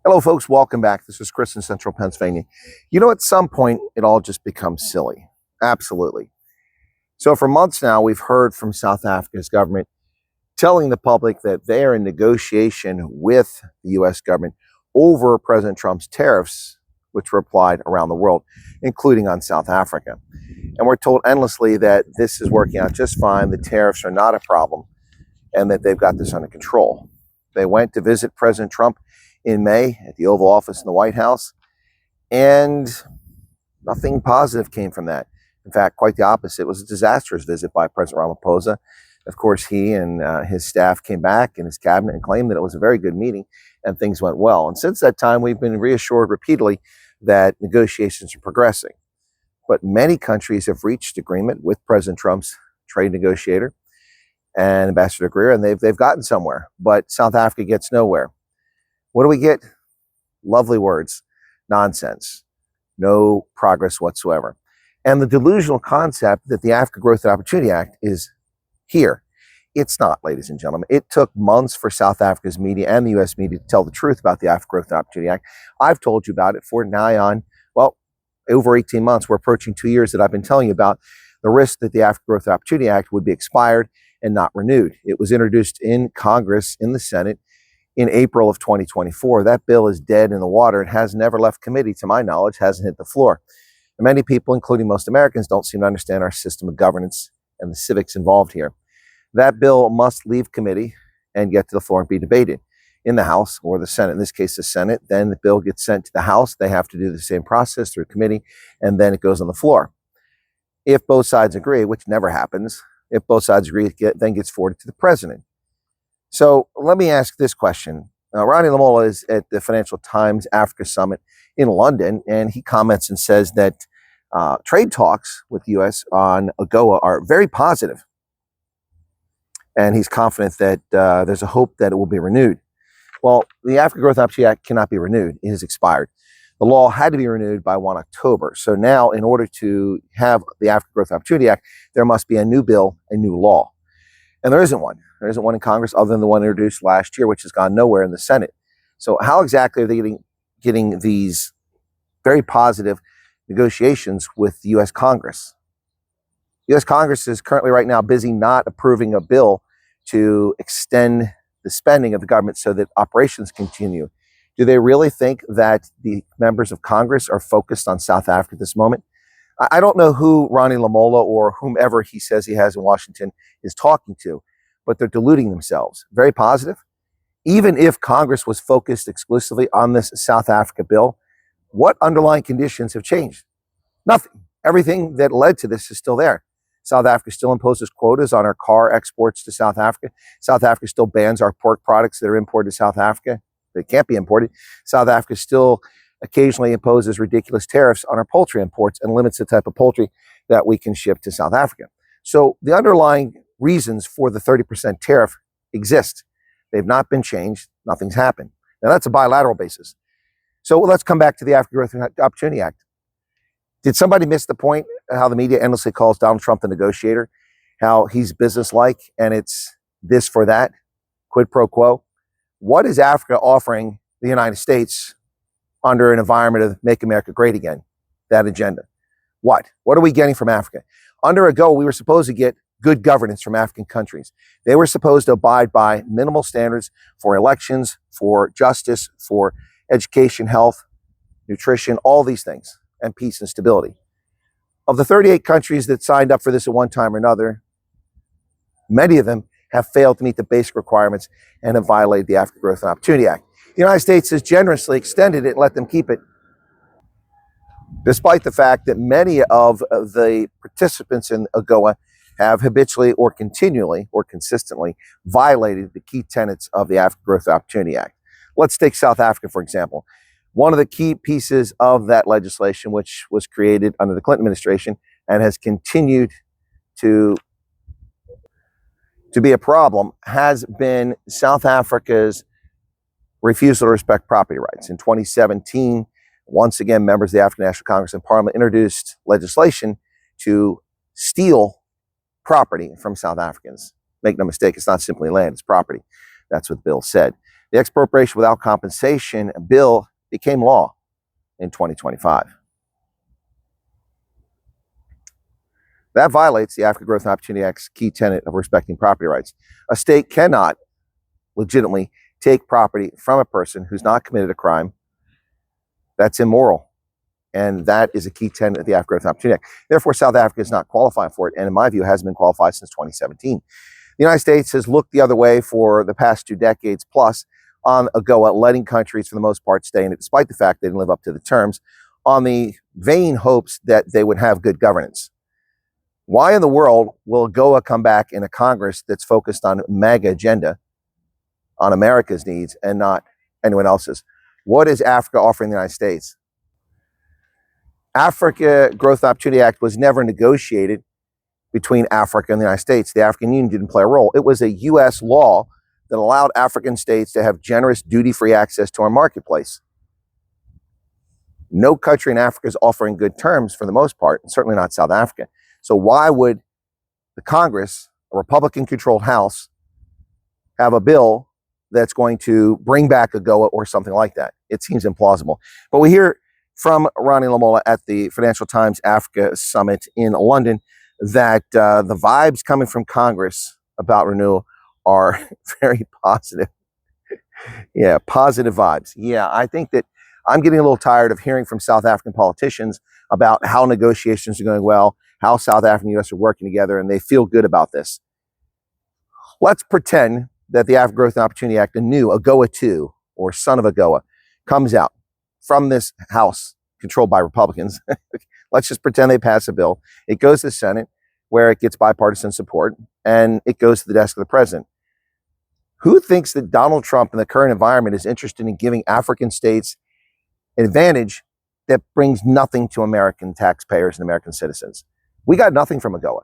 Hello, folks. Welcome back. This is Chris in Central Pennsylvania. You know, at some point, it all just becomes silly. Absolutely. So for months now, we've heard from South Africa's government telling the public that they are in negotiation with the U.S. government over President Trump's tariffs, which were applied around the world, including on South Africa. And we're told endlessly that this is working out just fine, the tariffs are not a problem, and that they've got this under control. They went to visit President Trump in May at the Oval Office in the White House, and nothing positive came from that. In fact, quite the opposite. It was a disastrous visit by President Ramaphosa. Of course, he and his staff came back and his cabinet and claimed that it was a very good meeting and things went well. And since that time, we've been reassured repeatedly that negotiations are progressing. But many countries have reached agreement with President Trump's trade negotiator and Ambassador Greer, and they've gotten somewhere. But South Africa gets nowhere. What do we get? Lovely words. Nonsense. No progress whatsoever. And the delusional concept that the Africa Growth and Opportunity Act is here. It's not, ladies and gentlemen. It took months for South Africa's media and the U.S. media to tell the truth about the Africa Growth and Opportunity Act. I've told you about it for nigh on, well, over 18 months. We're approaching 2 years that I've been telling you about the risk that the Africa Growth and Opportunity Act would be expired and not renewed. It was introduced in Congress, in the Senate, in April of 2024. That bill is dead in the water. It has never left committee, to my knowledge, hasn't hit the floor. And many people, including most Americans, don't seem to understand our system of governance and the civics involved here. That bill must leave committee and get to the floor and be debated in the House or the Senate. In this case, the Senate. Then the bill gets sent to the House. They have to do the same process through committee, and then it goes on the floor. If both sides agree, which never happens, if both sides agree, it then gets forwarded to the president. So let me ask this question. Ronnie Lamola is at the Financial Times Africa Summit in London, and he comments and says that trade talks with the U.S. on AGOA are very positive. And he's confident that there's a hope that it will be renewed. Well, the Africa Growth and Opportunity Act cannot be renewed. It has expired. The law had to be renewed by 1 October. So now, in order to have the Africa Growth and Opportunity Act, there must be a new bill, a new law. And there isn't one. There isn't one in Congress other than the one introduced last year, which has gone nowhere in the Senate. So how exactly are they getting these very positive negotiations with the U.S. Congress? The U.S. Congress is currently right now busy not approving a bill to extend the spending of the government so that operations continue. Do they really think that the members of Congress are focused on South Africa at this moment? I don't know who Ronnie Lamola or whomever he says he has in Washington is talking to, but they're deluding themselves. Very positive. Even if Congress was focused exclusively on this South Africa bill, what underlying conditions have changed? Nothing. Everything that led to this is still there. South Africa still imposes quotas on our car exports to South Africa. South Africa still bans our pork products that are imported to South Africa. They can't be imported. South Africa still occasionally imposes ridiculous tariffs on our poultry imports and limits the type of poultry that we can ship to South Africa. So the underlying reasons for the 30% tariff exist. They've not been changed. Nothing's happened. Now, that's a bilateral basis. So let's come back to the Africa Growth and Opportunity Act. Did somebody miss the point how the media endlessly calls Donald Trump the negotiator, how he's businesslike and it's this for that, quid pro quo? What is Africa offering the United States under an environment of Make America Great Again, that agenda? What? What are we getting from Africa? Under AGOA, we were supposed to get good governance from African countries. They were supposed to abide by minimal standards for elections, for justice, for education, health, nutrition, all these things, and peace and stability. Of the 38 countries that signed up for this at one time or another, many of them have failed to meet the basic requirements and have violated the Africa Growth and Opportunity Act. The United States has generously extended it and let them keep it, despite the fact that many of the participants in AGOA have habitually or continually or consistently violated the key tenets of the Africa Growth and Opportunity Act. Let's take South Africa, for example. One of the key pieces of that legislation, which was created under the Clinton administration and has continued to be a problem, has been South Africa's refusal to respect property rights. In 2017, once again, members of the African National Congress and Parliament introduced legislation to steal property from South Africans. Make no mistake, it's not simply land, it's property. That's what the bill said. The expropriation without compensation bill became law in 2025. That violates the African Growth and Opportunity Act's key tenet of respecting property rights. A state cannot legitimately take property from a person who's not committed a crime. That's immoral. And that is a key tenet of the African Growth and Opportunity Act. Therefore, South Africa is not qualifying for it, and in my view, hasn't been qualified since 2017. The United States has looked the other way for the past 2 decades plus on AGOA, letting countries, for the most part, stay in it, despite the fact they didn't live up to the terms, on the vain hopes that they would have good governance. Why in the world will AGOA come back in a Congress that's focused on MAGA agenda, on America's needs, and not anyone else's? What is Africa offering the United States? Africa Growth and Opportunity Act was never negotiated between Africa and the United States. The African Union didn't play a role. It was a U.S. law that allowed African states to have generous duty-free access to our marketplace. No country in Africa is offering good terms for the most part, and certainly not South Africa. So why would the Congress, a Republican-controlled House, have a bill that's going to bring back AGOA or something like that? It seems implausible. But we hear from Ronnie Lamola at the Financial Times Africa Summit in London that the vibes coming from Congress about renewal are very positive. Yeah, positive vibes. Yeah, I think that I'm getting a little tired of hearing from South African politicians about how negotiations are going well, how South Africa and the U.S. are working together, and they feel good about this. Let's pretend that the African Growth and Opportunity Act, the new AGOA 2, or son of AGOA, comes out from this House controlled by Republicans. Let's just pretend they pass a bill. It goes to the Senate, where it gets bipartisan support, and it goes to the desk of the president. Who thinks that Donald Trump in the current environment is interested in giving African states an advantage that brings nothing to American taxpayers and American citizens? We got nothing from AGOA.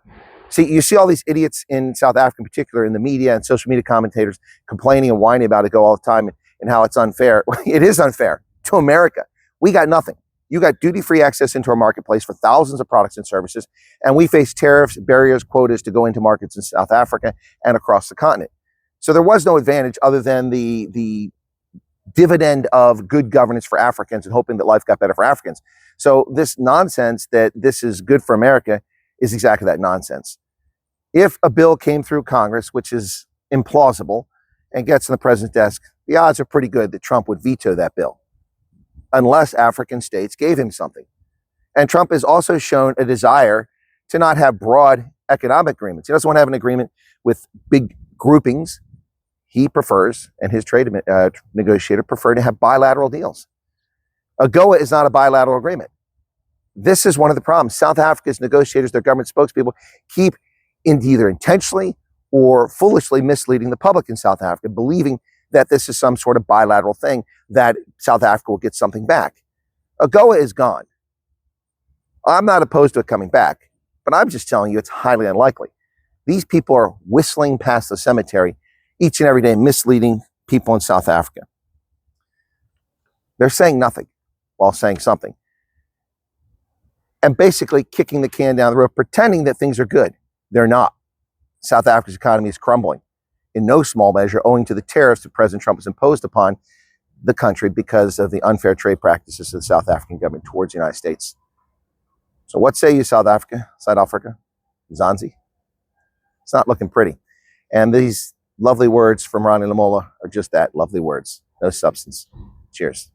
See, you see all these idiots in South Africa in particular, in the media and social media commentators, complaining and whining about AGOA all the time and how it's unfair. It is unfair to America. We got nothing. You got duty-free access into our marketplace for thousands of products and services, and we face tariffs, barriers, quotas to go into markets in South Africa and across the continent. So there was no advantage other than the dividend of good governance for Africans and hoping that life got better for Africans. So this nonsense that this is good for America is exactly that nonsense. If a bill came through Congress, which is implausible, and gets on the president's desk, the odds are pretty good that Trump would veto that bill, unless African states gave him something. And Trump has also shown a desire to not have broad economic agreements. He doesn't want to have an agreement with big groupings. He prefers, and his trade negotiator prefer, to have bilateral deals. AGOA is not a bilateral agreement. This is one of the problems. South Africa's negotiators, their government spokespeople, keep either intentionally or foolishly misleading the public in South Africa, believing that this is some sort of bilateral thing, that South Africa will get something back. AGOA is gone. I'm not opposed to it coming back, but I'm just telling you it's highly unlikely. These people are whistling past the cemetery each and every day, misleading people in South Africa. They're saying nothing while saying something, and basically kicking the can down the road, pretending that things are good. They're not. South Africa's economy is crumbling, in no small measure owing to the tariffs that President Trump has imposed upon the country because of the unfair trade practices of the South African government towards the United States. So what say you, South Africa, South Africa, Zanzi? It's not looking pretty. And these lovely words from Ronnie Lamola are just that, lovely words, no substance. Cheers.